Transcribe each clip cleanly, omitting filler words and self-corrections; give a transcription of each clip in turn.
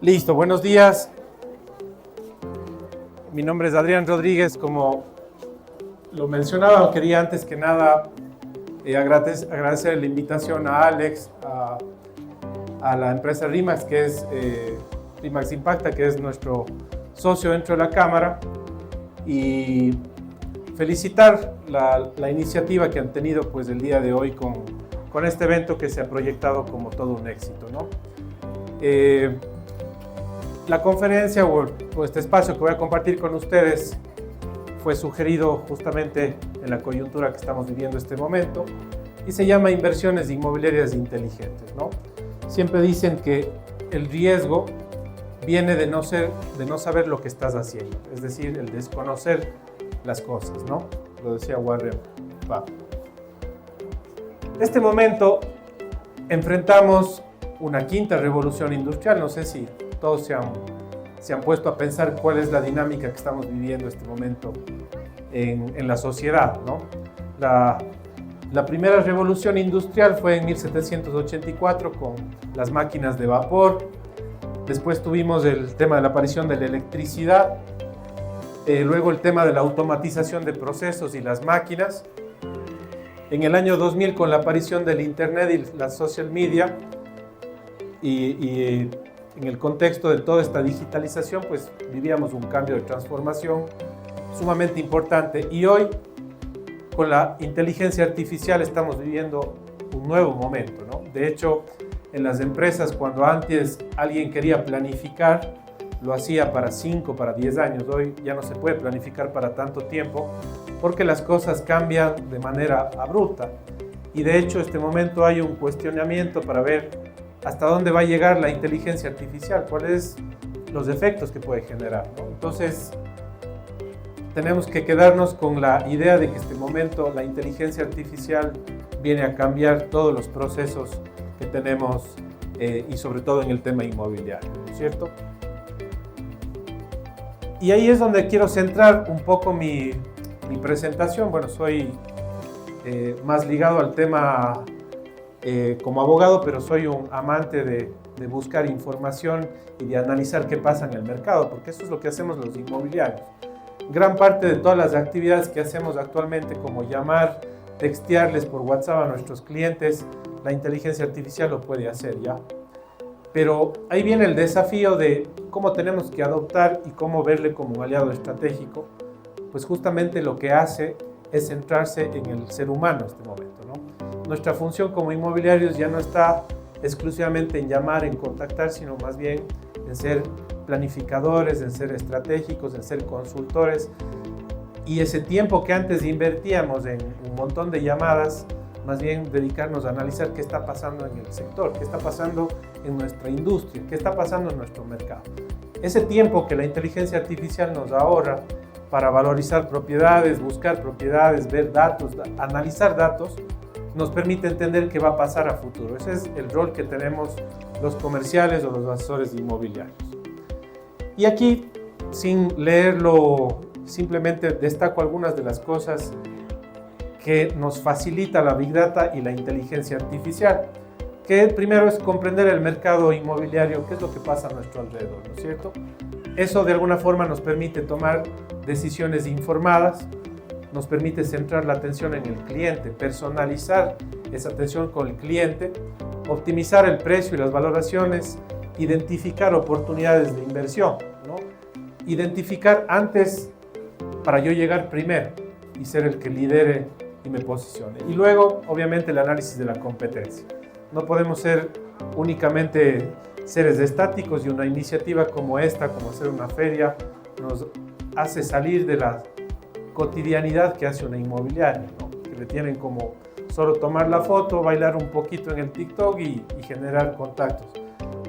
Listo, buenos días. Mi nombre es Adrián Rodríguez. Como lo mencionaba, quería antes que nada agradecer la invitación a Alex, a la empresa RIMAX, que es RIMAX Impacta, que es nuestro socio dentro de la Cámara, y felicitar la iniciativa que han tenido pues, el día de hoy con este evento que se ha proyectado como todo un éxito, ¿no? La conferencia o este espacio que voy a compartir con ustedes fue sugerido justamente en la coyuntura que estamos viviendo en este momento y se llama Inversiones Inmobiliarias Inteligentes, ¿no? Siempre dicen que el riesgo viene de no saber lo que estás haciendo, es decir, el desconocer las cosas, ¿no? Lo decía Warren Buffett. En este momento enfrentamos una quinta revolución industrial. No sé si todos se han puesto a pensar cuál es la dinámica que estamos viviendo en este momento en la sociedad, ¿no? La primera revolución industrial fue en 1784 con las máquinas de vapor. Después tuvimos el tema de la aparición de la electricidad, luego el tema de la automatización de procesos y las máquinas. En el año 2000 con la aparición del Internet y la social media y en el contexto de toda esta digitalización, pues vivíamos un cambio de transformación sumamente importante. Y hoy, con la inteligencia artificial, estamos viviendo un nuevo momento, ¿no? De hecho, en las empresas, cuando antes alguien quería planificar, lo hacía para 5, para 10 años. Hoy ya no se puede planificar para tanto tiempo porque las cosas cambian de manera abrupta. Y de hecho, en este momento hay un cuestionamiento para ver hasta dónde va a llegar la inteligencia artificial, cuáles los efectos que puede generar, ¿no? Entonces, tenemos que quedarnos con la idea de que en este momento la inteligencia artificial viene a cambiar todos los procesos que tenemos y sobre todo en el tema inmobiliario, ¿no es cierto? Y ahí es donde quiero centrar un poco mi presentación. Bueno, soy más ligado al tema como abogado, pero soy un amante de buscar información y de analizar qué pasa en el mercado, porque eso es lo que hacemos los inmobiliarios. Gran parte de todas las actividades que hacemos actualmente, como llamar, textearles por WhatsApp a nuestros clientes, la inteligencia artificial lo puede hacer ya. Pero ahí viene el desafío de cómo tenemos que adoptar y cómo verle como un aliado estratégico, pues justamente lo que hace es centrarse en el ser humano en este momento, ¿no? Nuestra función como inmobiliarios ya no está exclusivamente en llamar, en contactar, sino más bien en ser planificadores, en ser estratégicos, en ser consultores. Y ese tiempo que antes invertíamos en un montón de llamadas, más bien dedicarnos a analizar qué está pasando en el sector, qué está pasando en nuestra industria, qué está pasando en nuestro mercado. Ese tiempo que la inteligencia artificial nos ahorra para valorizar propiedades, buscar propiedades, ver datos, analizar datos, nos permite entender qué va a pasar a futuro. Ese es el rol que tenemos los comerciales o los asesores inmobiliarios. Y aquí, sin leerlo, simplemente destaco algunas de las cosas que nos facilita la Big Data y la inteligencia artificial, que primero es comprender el mercado inmobiliario, qué es lo que pasa a nuestro alrededor, ¿no es cierto? Eso de alguna forma nos permite tomar decisiones informadas, nos permite centrar la atención en el cliente, personalizar esa atención con el cliente, optimizar el precio y las valoraciones, identificar oportunidades de inversión, ¿no? Identificar antes para yo llegar primero y ser el que lidere y me posicione. Y luego, obviamente, el análisis de la competencia. No podemos ser únicamente seres estáticos y una iniciativa como esta, como hacer una feria, nos hace salir de la cotidianidad que hace una inmobiliaria, ¿no? Que le tienen como solo tomar la foto, bailar un poquito en el TikTok y generar contactos.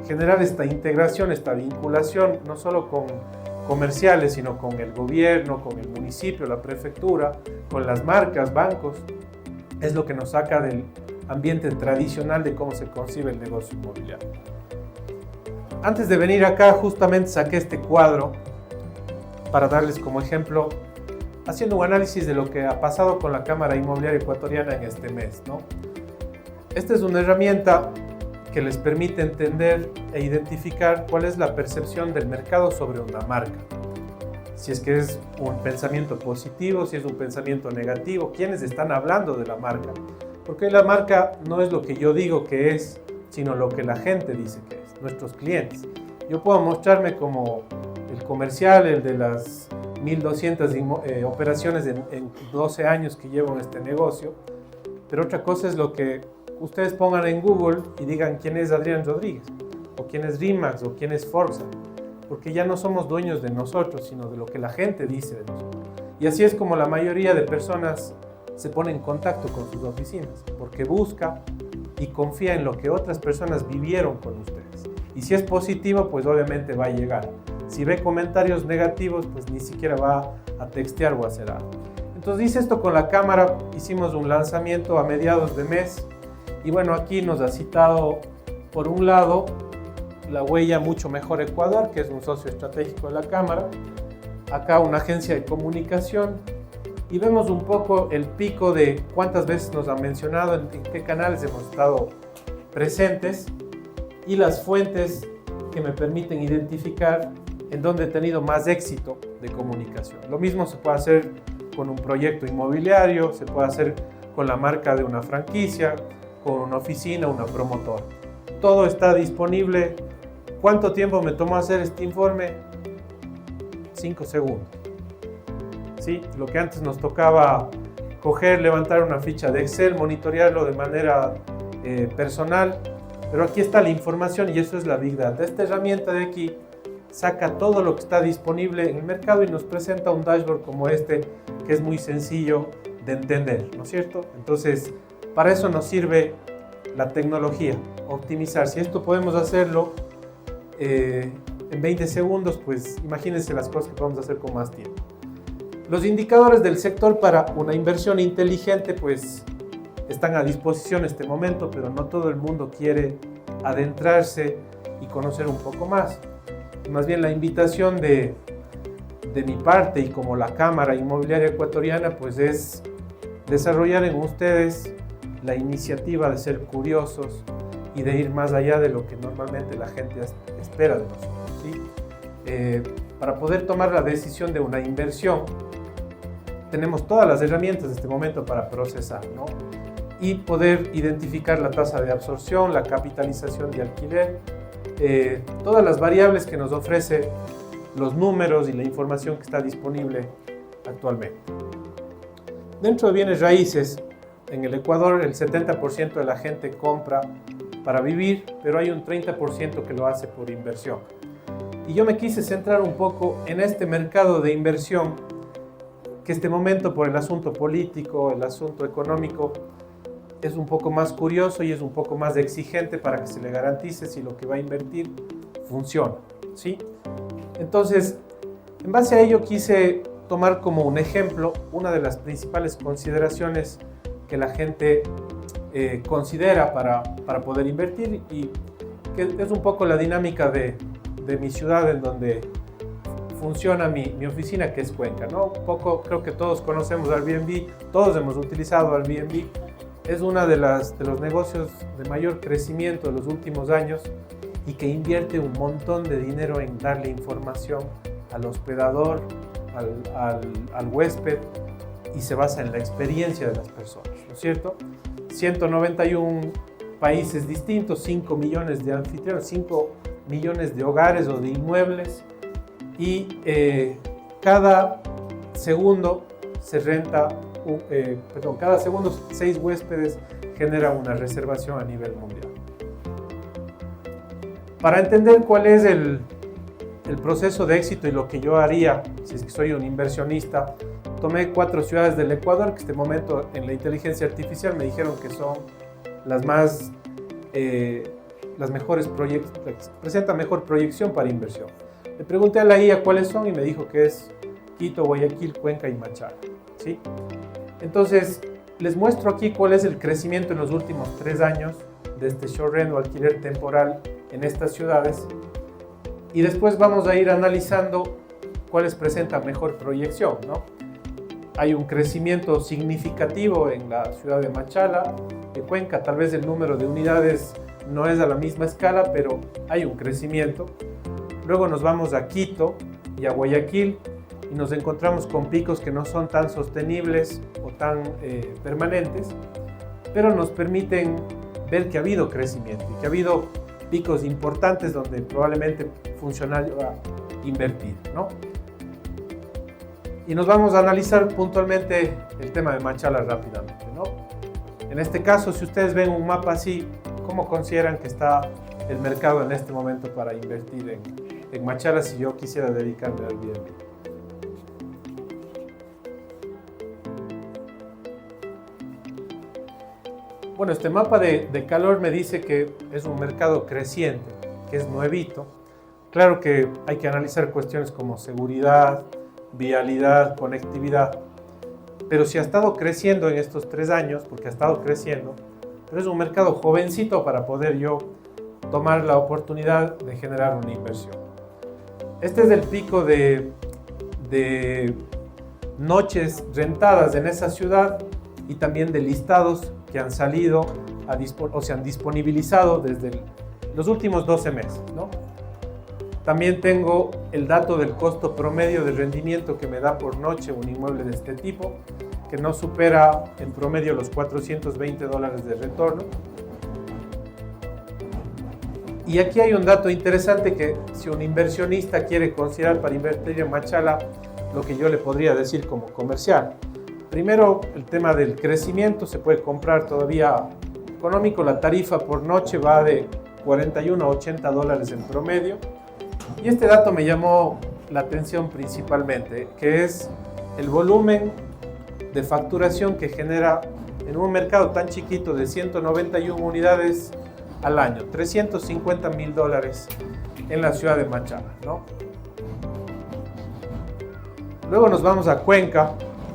Generar esta integración, esta vinculación, no solo con comerciales, sino con el gobierno, con el municipio, la prefectura, con las marcas, bancos, es lo que nos saca del ambiente tradicional de cómo se concibe el negocio inmobiliario. Antes de venir acá, justamente saqué este cuadro para darles como ejemplo, haciendo un análisis de lo que ha pasado con la Cámara Inmobiliaria Ecuatoriana en este mes, ¿no? Esta es una herramienta que les permite entender e identificar cuál es la percepción del mercado sobre una marca. Si es que es un pensamiento positivo, si es un pensamiento negativo, quiénes están hablando de la marca. Porque la marca no es lo que yo digo que es, sino lo que la gente dice que es, nuestros clientes. Yo puedo mostrarme como el comercial, el de las 1200 operaciones en 12 años que llevo en este negocio, pero otra cosa es lo que ustedes pongan en Google y digan quién es Adrián Rodríguez, o quién es Rimax, o quién es Forza, porque ya no somos dueños de nosotros, sino de lo que la gente dice de nosotros. Y así es como la mayoría de personas se pone en contacto con sus oficinas, porque busca y confía en lo que otras personas vivieron con ustedes. Y si es positivo, pues obviamente va a llegar. Si ve comentarios negativos, pues ni siquiera va a textear o a hacer algo. Entonces hice esto con la cámara, hicimos un lanzamiento a mediados de mes. Y bueno, aquí nos ha citado, por un lado, la huella Mucho Mejor Ecuador, que es un socio estratégico de la cámara. Acá una agencia de comunicación. Y vemos un poco el pico de cuántas veces nos han mencionado, en qué canales hemos estado presentes y las fuentes que me permiten identificar en dónde he tenido más éxito de comunicación. Lo mismo se puede hacer con un proyecto inmobiliario, se puede hacer con la marca de una franquicia, con una oficina, una promotora. Todo está disponible. ¿Cuánto tiempo me tomó hacer este informe? 5 segundos. ¿Sí? Lo que antes nos tocaba coger, levantar una ficha de Excel, monitorearlo de manera personal, pero aquí está la información y eso es la Big Data. Esta herramienta de aquí saca todo lo que está disponible en el mercado y nos presenta un dashboard como este, que es muy sencillo de entender, ¿no es cierto? Entonces, para eso nos sirve la tecnología, optimizar. Si esto podemos hacerlo en 20 segundos, pues imagínense las cosas que podemos hacer con más tiempo. Los indicadores del sector para una inversión inteligente pues están a disposición en este momento, pero no todo el mundo quiere adentrarse y conocer un poco más. Más bien la invitación de mi parte y como la Cámara Inmobiliaria Ecuatoriana pues es desarrollar en ustedes la iniciativa de ser curiosos y de ir más allá de lo que normalmente la gente espera de nosotros, ¿sí? Para poder tomar la decisión de una inversión, tenemos todas las herramientas en este momento para procesar, ¿no? Y poder identificar la tasa de absorción, la capitalización de alquiler, todas las variables que nos ofrece los números y la información que está disponible actualmente. Dentro de bienes raíces, en el Ecuador el 70% de la gente compra para vivir, pero hay un 30% que lo hace por inversión. Y yo me quise centrar un poco en este mercado de inversión, que este momento por el asunto político, el asunto económico, es un poco más curioso y es un poco más exigente para que se le garantice si lo que va a invertir funciona, ¿sí? Entonces, en base a ello quise tomar como un ejemplo una de las principales consideraciones que la gente considera para poder invertir y que es un poco la dinámica de mi ciudad en donde funciona mi oficina, que es Cuenca, ¿no? Un poco, creo que todos conocemos Airbnb, todos hemos utilizado Airbnb. Es uno de los negocios de mayor crecimiento de los últimos años y que invierte un montón de dinero en darle información al hospedador, al huésped, y se basa en la experiencia de las personas, ¿no es cierto? 191 países distintos, 5 millones de anfitriones, 5 millones de hogares o de inmuebles, y cada segundo se renta, cada segundo 6 huéspedes generan una reservación a nivel mundial. Para entender cuál es el proceso de éxito y lo que yo haría si es que soy un inversionista, tomé 4 ciudades del Ecuador que en este momento en la inteligencia artificial me dijeron que son las mejores proyectos, presentan mejor proyección para inversión. Le pregunté a la IA cuáles son y me dijo que es Quito, Guayaquil, Cuenca y Machala, ¿sí? Entonces, les muestro aquí cuál es el crecimiento en los últimos 3 años de este short rent o alquiler temporal en estas ciudades y después vamos a ir analizando cuáles presentan mejor proyección, ¿no? Hay un crecimiento significativo en la ciudad de Machala, de Cuenca, tal vez el número de unidades no es a la misma escala, pero hay un crecimiento. Luego nos vamos a Quito y a Guayaquil y nos encontramos con picos que no son tan sostenibles o tan permanentes, pero nos permiten ver que ha habido crecimiento y que ha habido picos importantes donde probablemente funcionario va a invertir, ¿no? Y nos vamos a analizar puntualmente el tema de Machala rápidamente, ¿no? En este caso, si ustedes ven un mapa así, ¿cómo consideran que está el mercado en este momento para invertir en Machala si yo quisiera dedicarme al Airbnb? Bueno, este mapa de calor me dice que es un mercado creciente, que es nuevito. Claro que hay que analizar cuestiones como seguridad, vialidad, conectividad, pero si ha estado creciendo en estos 3 años, porque ha estado creciendo, pero es un mercado jovencito para poder yo tomar la oportunidad de generar una inversión. Este es el pico de noches rentadas en esa ciudad y también de listados que han salido o se han disponibilizado desde los últimos 12 meses, ¿no? También tengo el dato del costo promedio de rendimiento que me da por noche un inmueble de este tipo, que no supera en promedio los $420 de retorno. Y aquí hay un dato interesante que si un inversionista quiere considerar para invertir en Machala, lo que yo le podría decir como comercial. Primero, el tema del crecimiento, se puede comprar todavía económico, la tarifa por noche va de 41 a $80 en promedio. Y este dato me llamó la atención principalmente, que es el volumen de facturación que genera en un mercado tan chiquito de 191 unidades al año, $350,000 en la ciudad de Machala, ¿no? Luego nos vamos a Cuenca,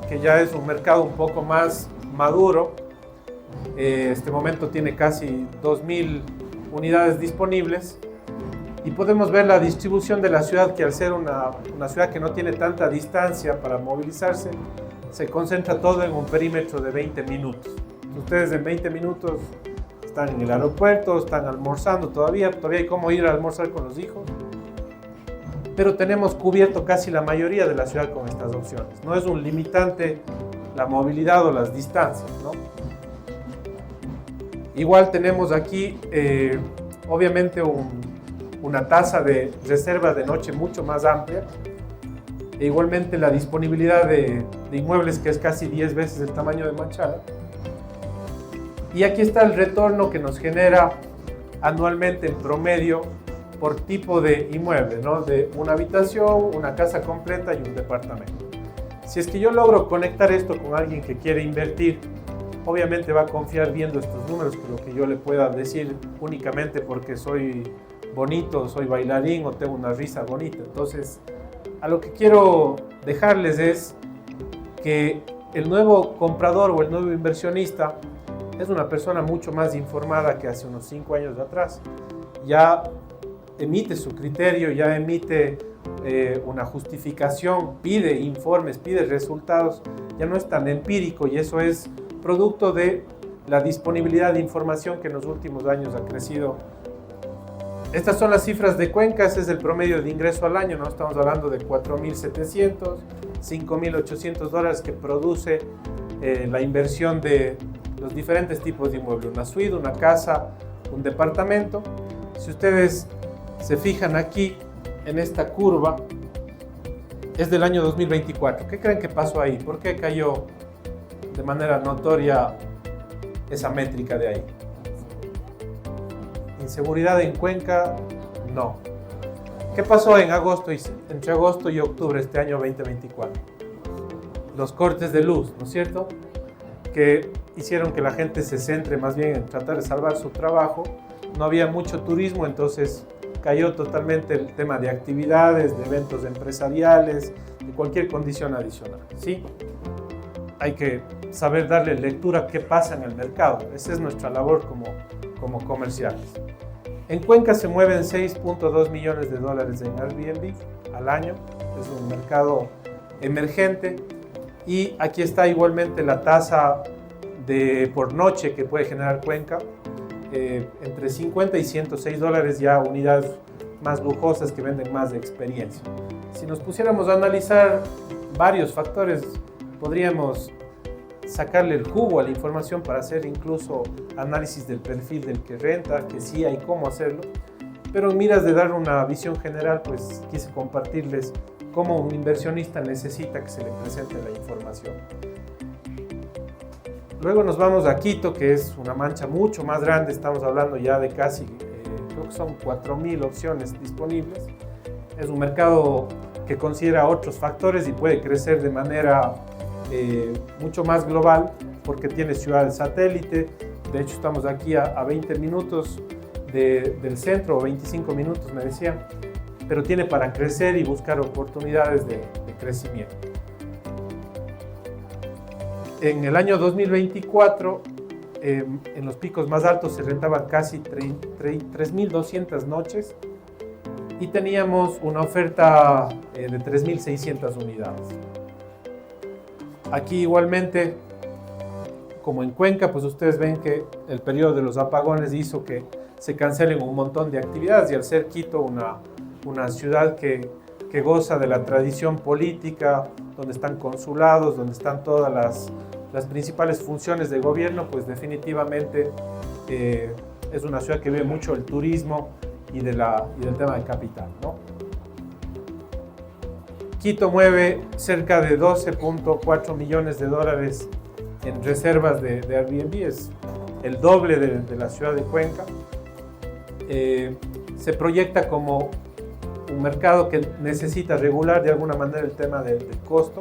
que ya es un mercado un poco más maduro. Este momento tiene casi 2,000 unidades disponibles. Y podemos ver la distribución de la ciudad, que al ser una ciudad que no tiene tanta distancia para movilizarse, se concentra todo en un perímetro de 20 minutos. Ustedes en 20 minutos están en el aeropuerto, están almorzando todavía hay cómo ir a almorzar con los hijos. Pero tenemos cubierto casi la mayoría de la ciudad con estas opciones. No es un limitante la movilidad o las distancias, ¿no? Igual tenemos aquí, obviamente, una tasa de reserva de noche mucho más amplia e igualmente la disponibilidad de inmuebles que es casi 10 veces el tamaño de Machala. Y aquí está el retorno que nos genera anualmente en promedio por tipo de inmueble, ¿no? De una habitación, una casa completa y un departamento. Si es que yo logro conectar esto con alguien que quiere invertir, obviamente va a confiar viendo estos números que lo que yo le pueda decir únicamente porque soy bonito, soy bailarín o tengo una risa bonita. Entonces, a lo que quiero dejarles es que el nuevo comprador o el nuevo inversionista es una persona mucho más informada que hace unos 5 años atrás. Ya emite su criterio, ya emite una justificación, pide informes, pide resultados, ya no es tan empírico y eso es producto de la disponibilidad de información que en los últimos años ha crecido. Estas son las cifras de Cuenca, ese es el promedio de ingreso al año, ¿no? Estamos hablando de $4,700, $5,800 que produce la inversión de los diferentes tipos de inmuebles, una suite, una casa, un departamento. Si ustedes se fijan aquí en esta curva, es del año 2024. ¿Qué creen que pasó ahí? ¿Por qué cayó de manera notoria esa métrica de ahí? ¿Inseguridad en Cuenca? No. ¿Qué pasó en agosto entre agosto y octubre este año 2024? Los cortes de luz, ¿no es cierto? Que hicieron que la gente se centre más bien en tratar de salvar su trabajo. No había mucho turismo, entonces cayó totalmente el tema de actividades, de eventos empresariales, de cualquier condición adicional, ¿sí? Hay que saber darle lectura a qué pasa en el mercado. Esa es nuestra labor como comerciales. En Cuenca se mueven $6.2 millones en Airbnb al año. Es un mercado emergente. Y aquí está igualmente la tasa por noche que puede generar Cuenca. entre 50 y 106 dólares ya unidades más lujosas que venden más de experiencia. Si nos pusiéramos a analizar varios factores, podríamos sacarle el jugo a la información para hacer incluso análisis del perfil del que renta, que sí hay cómo hacerlo, pero en miras de dar una visión general, pues quise compartirles cómo un inversionista necesita que se le presente la información. Luego nos vamos a Quito, que es una mancha mucho más grande, estamos hablando ya de casi, creo que son 4.000 opciones disponibles. Es un mercado que considera otros factores y puede crecer de manera mucho más global porque tiene ciudades satélite. De hecho, estamos aquí a 20 minutos del centro, o 25 minutos me decían, pero tiene para crecer y buscar oportunidades de crecimiento. En el año 2024, en los picos más altos se rentaban casi 3.200 noches y teníamos una oferta de 3.600 unidades. Aquí igualmente, como en Cuenca, pues ustedes ven que el periodo de los apagones hizo que se cancelen un montón de actividades, y al ser Quito una ciudad que goza de la tradición política, donde están consulados, donde están todas las principales funciones de gobierno, pues definitivamente es una ciudad que vive mucho el turismo y del tema de capital, ¿no? Quito mueve cerca de 12.4 millones de dólares en reservas de Airbnb, es el doble de la ciudad de Cuenca. Se proyecta como un mercado que necesita regular de alguna manera el tema del costo,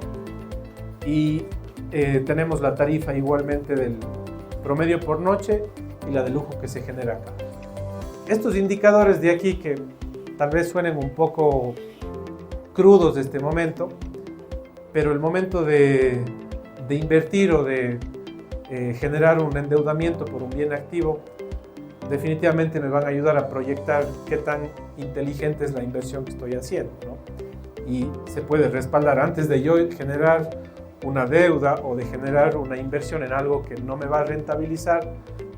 y tenemos la tarifa igualmente del promedio por noche y la de lujo que se genera acá. Estos indicadores de aquí, que tal vez suenen un poco crudos de este momento, pero el momento de invertir o de generar un endeudamiento por un bien activo definitivamente me van a ayudar a proyectar qué tan inteligente es la inversión que estoy haciendo, ¿no? Y se puede respaldar antes de yo generar una deuda o de generar una inversión en algo que no me va a rentabilizar,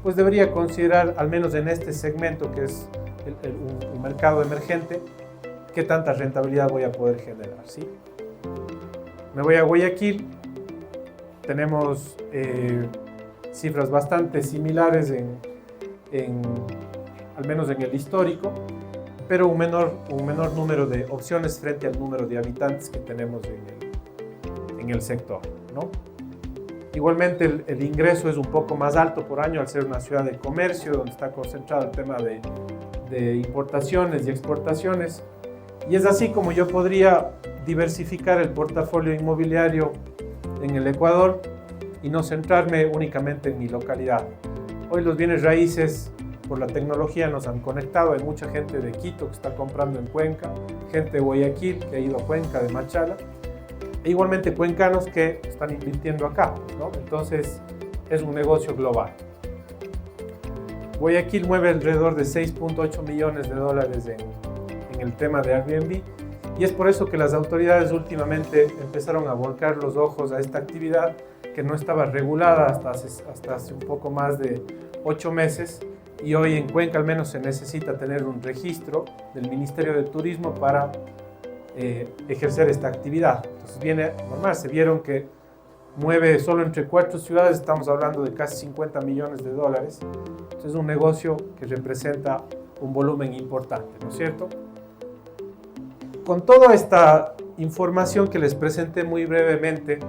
pues debería considerar, al menos en este segmento que es un mercado emergente, qué tanta rentabilidad voy a poder generar, ¿sí? Me voy a Guayaquil, tenemos cifras bastante similares al menos en el histórico, pero un menor número de opciones frente al número de habitantes que tenemos en el sector, ¿no? Igualmente el ingreso es un poco más alto por año al ser una ciudad de comercio donde está concentrado el tema de importaciones y exportaciones, y es así como yo podría diversificar el portafolio inmobiliario en el Ecuador y no centrarme únicamente en mi localidad. Hoy los bienes raíces por la tecnología nos han conectado, hay mucha gente de Quito que está comprando en Cuenca, gente de Guayaquil que ha ido a Cuenca, de Machala, e igualmente cuencanos que están invirtiendo acá, ¿no? Entonces es un negocio global. Guayaquil mueve alrededor de 6.8 millones de dólares en el tema de Airbnb, y es por eso que las autoridades últimamente empezaron a volcar los ojos a esta actividad que no estaba regulada hasta hace un poco más de 8 meses, y hoy en Cuenca al menos se necesita tener un registro del Ministerio de Turismo para ejercer esta actividad. Entonces viene normal, se vieron que mueve solo entre 4 ciudades, estamos hablando de casi 50 millones de dólares, entonces es un negocio que representa un volumen importante, ¿no es cierto? Con toda esta información que les presenté muy brevemente,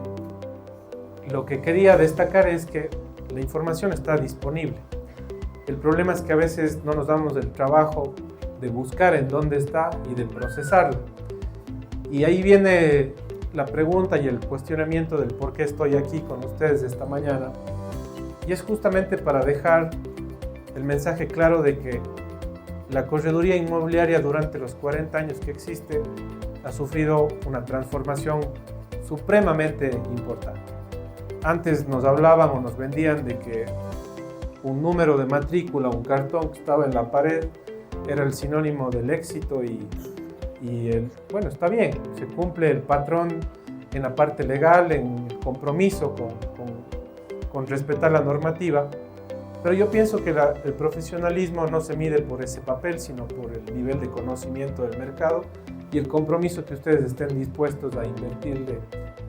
lo que quería destacar es que la información está disponible. El problema es que a veces no nos damos el trabajo de buscar en dónde está y de procesarlo. Y ahí viene la pregunta y el cuestionamiento del por qué estoy aquí con ustedes esta mañana. Y es justamente para dejar el mensaje claro de que la correduría inmobiliaria durante los 40 años que existe ha sufrido una transformación supremamente importante. Antes nos hablaban o nos vendían de que un número de matrícula, un cartón que estaba en la pared, era el sinónimo del éxito y bueno, está bien, se cumple el patrón en la parte legal, en el compromiso con respetar la normativa, Pero yo pienso que el profesionalismo no se mide por ese papel, sino por el nivel de conocimiento del mercado y el compromiso que ustedes estén dispuestos a invertirle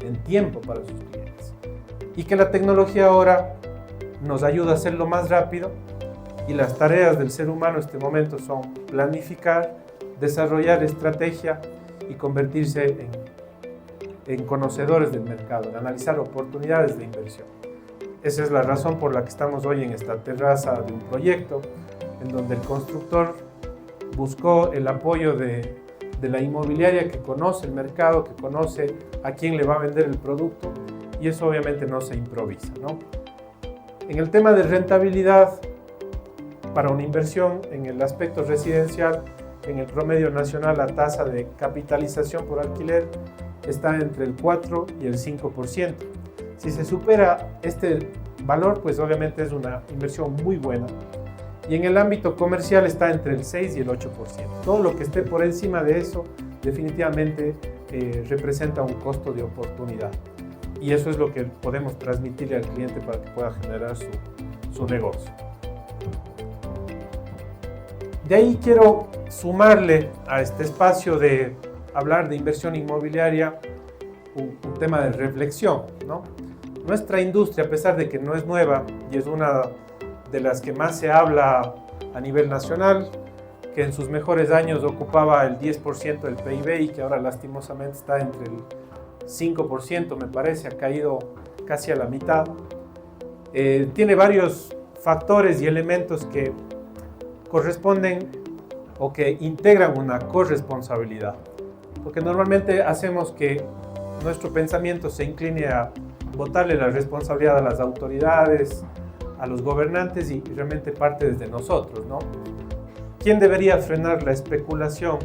en tiempo para sus clientes. Y que la tecnología ahora nos ayuda a hacerlo más rápido, y las tareas del ser humano en este momento son planificar, desarrollar estrategia y convertirse en conocedores del mercado, en analizar oportunidades de inversión. Esa es la razón por la que estamos hoy en esta terraza de un proyecto en donde el constructor buscó el apoyo de la inmobiliaria que conoce el mercado, que conoce a quién le va a vender el producto, y eso obviamente no se improvisa, ¿no? En el tema de rentabilidad para una inversión en el aspecto residencial, en el promedio nacional la tasa de capitalización por alquiler está entre el 4 y el 5%. Si se supera este valor, pues obviamente es una inversión muy buena. Y en el ámbito comercial está entre el 6 y el 8%. Todo lo que esté por encima de eso definitivamente representa un costo de oportunidad. Y eso es lo que podemos transmitirle al cliente para que pueda generar su negocio. De ahí quiero sumarle a este espacio de hablar de inversión inmobiliaria un tema de reflexión, ¿no? Nuestra industria, a pesar de que no es nueva y es una de las que más se habla a nivel nacional, que en sus mejores años ocupaba el 10% del PIB y que ahora lastimosamente está entre el 5%, me parece, ha caído casi a la mitad, tiene varios factores y elementos que corresponden o que integran una corresponsabilidad. Porque normalmente hacemos que nuestro pensamiento se incline a botarle la responsabilidad a las autoridades, a los gobernantes, y realmente parte desde nosotros, ¿no? ¿Quién debería frenar la especulación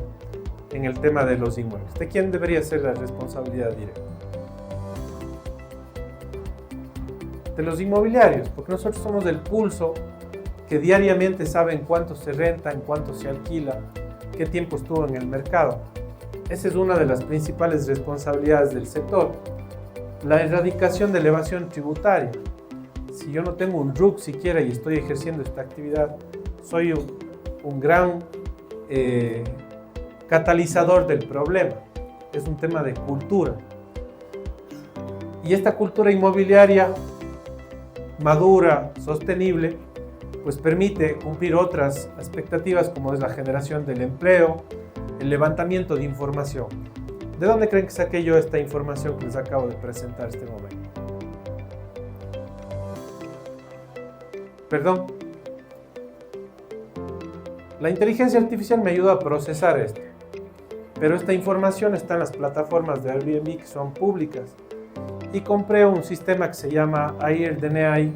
en el tema de los inmuebles? ¿De quién debería ser la responsabilidad directa? De los inmobiliarios, porque nosotros somos el pulso que diariamente saben cuánto se renta, en cuánto se alquila, qué tiempo estuvo en el mercado. Esa es una de las principales responsabilidades del sector. La erradicación de la evasión tributaria. Si yo no tengo un RUC siquiera y estoy ejerciendo esta actividad, soy un gran catalizador del problema. Es un tema de cultura. Y esta cultura inmobiliaria madura, sostenible, pues permite cumplir otras expectativas como es la generación del empleo, el levantamiento de información. ¿De dónde creen que saqué yo esta información que les acabo de presentar este momento? Perdón. La inteligencia artificial me ayuda a procesar esto, pero esta información está en las plataformas de Airbnb que son públicas. Y compré un sistema que se llama AirDNA,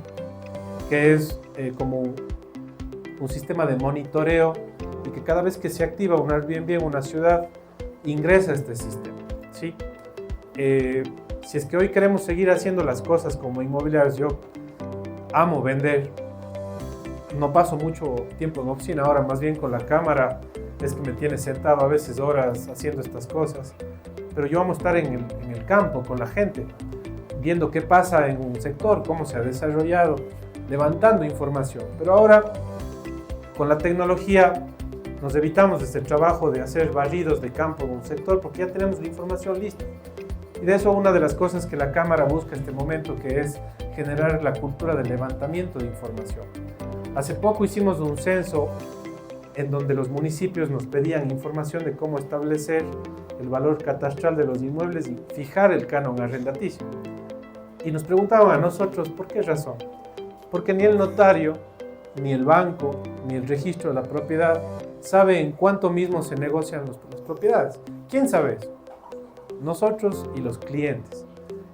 que es como un sistema de monitoreo, y que cada vez que se activa un Airbnb en una ciudad, ingresa a este sistema, ¿sí? Si es que hoy queremos seguir haciendo las cosas como inmobiliarios, yo amo vender, no paso mucho tiempo en oficina ahora, más bien con la cámara es que me tiene sentado a veces horas haciendo estas cosas, pero yo amo estar en el campo con la gente, viendo qué pasa en un sector, cómo se ha desarrollado, levantando información. Pero ahora, con la tecnología, nos evitamos este trabajo de hacer barridos de campo en un sector porque ya tenemos la información lista. Y de eso una de las cosas que la Cámara busca en este momento, que es generar la cultura del levantamiento de información. Hace poco hicimos un censo en donde los municipios nos pedían información de cómo establecer el valor catastral de los inmuebles y fijar el canon arrendaticio. Y nos preguntaban a nosotros, ¿por qué razón? Porque ni el notario, ni el banco, ni el registro de la propiedad sabe en cuánto mismo se negocian las propiedades. ¿Quién sabe eso? Nosotros y los clientes.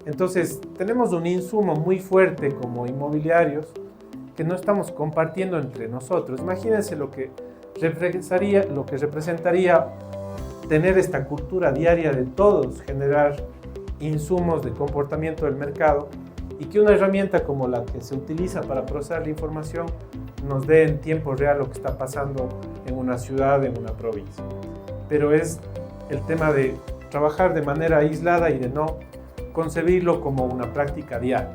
Entonces, tenemos un insumo muy fuerte como inmobiliarios que no estamos compartiendo entre nosotros. Imagínense lo que representaría tener esta cultura diaria de todos, generar insumos de comportamiento del mercado, y que una herramienta como la que se utiliza para procesar la información nos dé en tiempo real lo que está pasando en una ciudad, en una provincia. Pero es el tema de trabajar de manera aislada y de no concebirlo como una práctica diaria.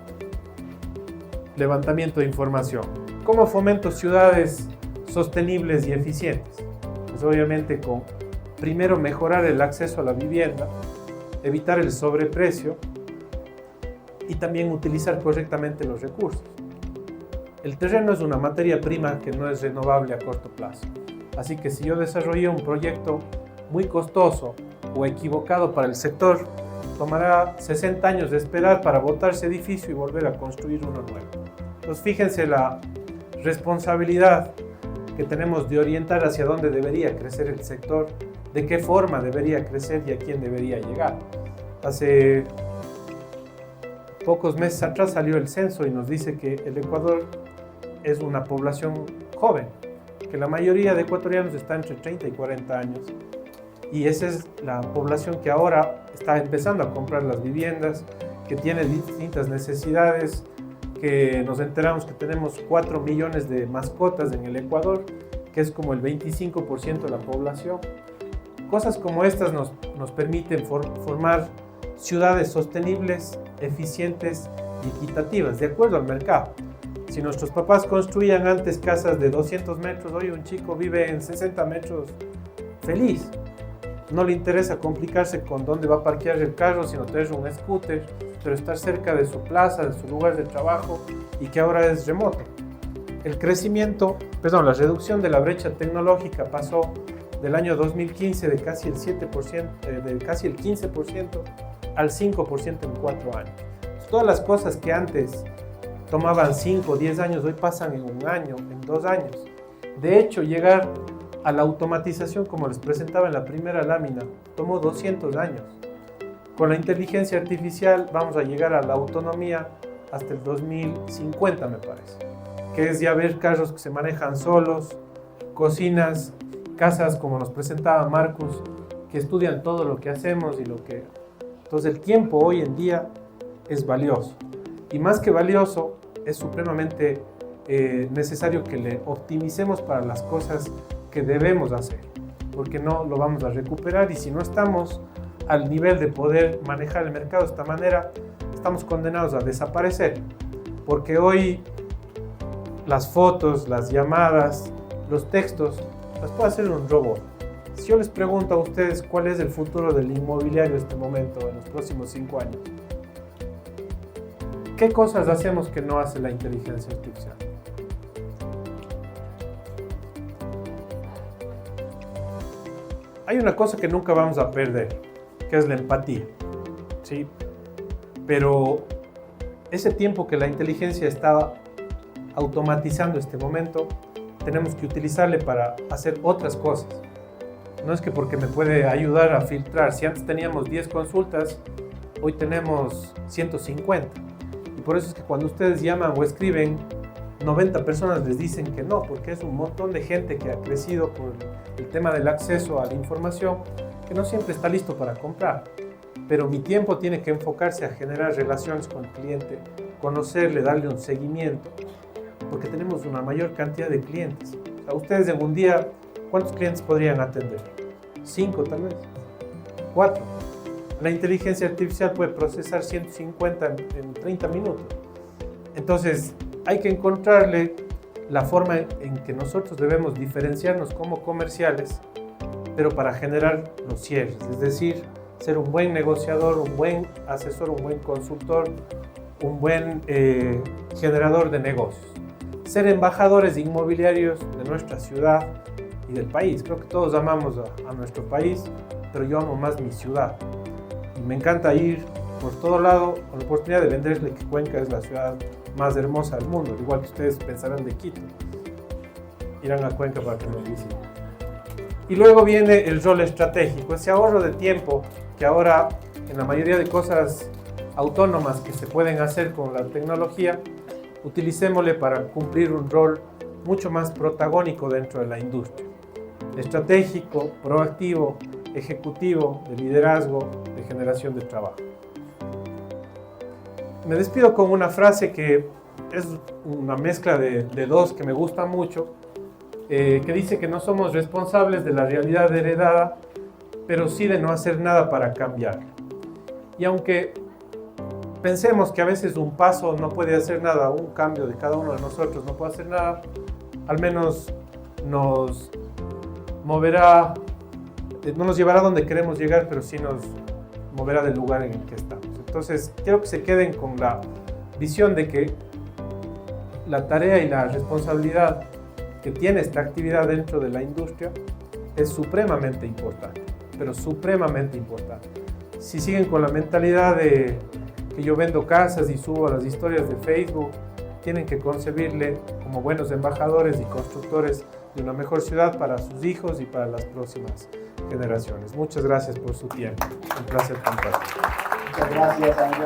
Levantamiento de información. ¿Cómo fomento ciudades sostenibles y eficientes? Pues obviamente con primero mejorar el acceso a la vivienda, evitar el sobreprecio y también utilizar correctamente los recursos. El terreno es una materia prima que no es renovable a corto plazo. Así que si yo desarrollé un proyecto muy costoso o equivocado para el sector, tomará 60 años de esperar para botar ese edificio y volver a construir uno nuevo. Entonces fíjense la responsabilidad que tenemos de orientar hacia dónde debería crecer el sector, de qué forma debería crecer y a quién debería llegar. Hace pocos meses atrás salió el censo y nos dice que el Ecuador es una población joven, que la mayoría de ecuatorianos está entre 30 y 40 años. Y esa es la población que ahora está empezando a comprar las viviendas, que tiene distintas necesidades, que nos enteramos que tenemos 4 millones de mascotas en el Ecuador, que es como el 25% de la población. Cosas como estas nos permiten formar ciudades sostenibles, eficientes y equitativas, de acuerdo al mercado. Si nuestros papás construían antes casas de 200 metros, hoy un chico vive en 60 metros feliz. No le interesa complicarse con dónde va a parquear el carro, sino tener un scooter, pero estar cerca de su plaza, de su lugar de trabajo y que ahora es remoto. La reducción de la brecha tecnológica pasó del año 2015 de casi el 7%, de casi el 15% al 5% en 4 años. Todas las cosas que antes tomaban 5 o 10 años, hoy pasan en 1 año, en 2 años. De hecho, llegar a la automatización, como les presentaba en la primera lámina, tomó 200 años. Con la inteligencia artificial vamos a llegar a la autonomía hasta el 2050, me parece, que es ya ver carros que se manejan solos, cocinas, casas como nos presentaba Marcus, que estudian todo lo que hacemos y lo que... Entonces el tiempo hoy en día es valioso. Y más que valioso, es supremamente necesario que le optimicemos para las cosas que debemos hacer, porque no lo vamos a recuperar y si no estamos al nivel de poder manejar el mercado de esta manera, estamos condenados a desaparecer, porque hoy las fotos, las llamadas, los textos, las puede hacer un robot. Si yo les pregunto a ustedes cuál es el futuro del inmobiliario en este momento, en los próximos 5 años, ¿qué cosas hacemos que no hace la inteligencia artificial? Hay una cosa que nunca vamos a perder, que es la empatía, ¿sí? Pero ese tiempo que la inteligencia está automatizando este momento, tenemos que utilizarle para hacer otras cosas. No es que porque me puede ayudar a filtrar. Si antes teníamos 10 consultas, hoy tenemos 150. Y por eso es que cuando ustedes llaman o escriben, 90 personas les dicen que no, porque es un montón de gente que ha crecido por el tema del acceso a la información, que no siempre está listo para comprar. Pero mi tiempo tiene que enfocarse a generar relaciones con el cliente, conocerle, darle un seguimiento, porque tenemos una mayor cantidad de clientes. O sea, ustedes en un día, ¿cuántos clientes podrían atender? 5 tal vez, 4. La inteligencia artificial puede procesar 150 en 30 minutos. Entonces, hay que encontrarle la forma en que nosotros debemos diferenciarnos como comerciales, pero para generar los cierres, es decir, ser un buen negociador, un buen asesor, un buen consultor, un buen generador de negocios. Ser embajadores inmobiliarios de nuestra ciudad y del país. Creo que todos amamos a nuestro país, pero yo amo más mi ciudad. Y me encanta ir por todo lado con la oportunidad de venderle que Cuenca es la ciudad más hermosa del mundo, igual que ustedes pensarán de Quito. Irán a Cuenca para que nos visiten. Y luego viene el rol estratégico, ese ahorro de tiempo que ahora en la mayoría de cosas autónomas que se pueden hacer con la tecnología, utilicémosle para cumplir un rol mucho más protagónico dentro de la industria. Estratégico, proactivo, ejecutivo, de liderazgo, de generación de trabajo. Me despido con una frase que es una mezcla de dos que me gusta mucho, que dice que no somos responsables de la realidad heredada, pero sí de no hacer nada para cambiarla. Y aunque pensemos que a veces un paso no puede hacer nada, un cambio de cada uno de nosotros no puede hacer nada, al menos nos moverá, no nos llevará a donde queremos llegar, pero sí nos moverá del lugar en el que estamos. Entonces, quiero que se queden con la visión de que la tarea y la responsabilidad que tiene esta actividad dentro de la industria es supremamente importante, pero supremamente importante. Si siguen con la mentalidad de que yo vendo casas y subo a las historias de Facebook, tienen que concebirle como buenos embajadores y constructores de una mejor ciudad para sus hijos y para las próximas generaciones. Muchas gracias por su tiempo. Un placer compartir. Muchas gracias, amigo.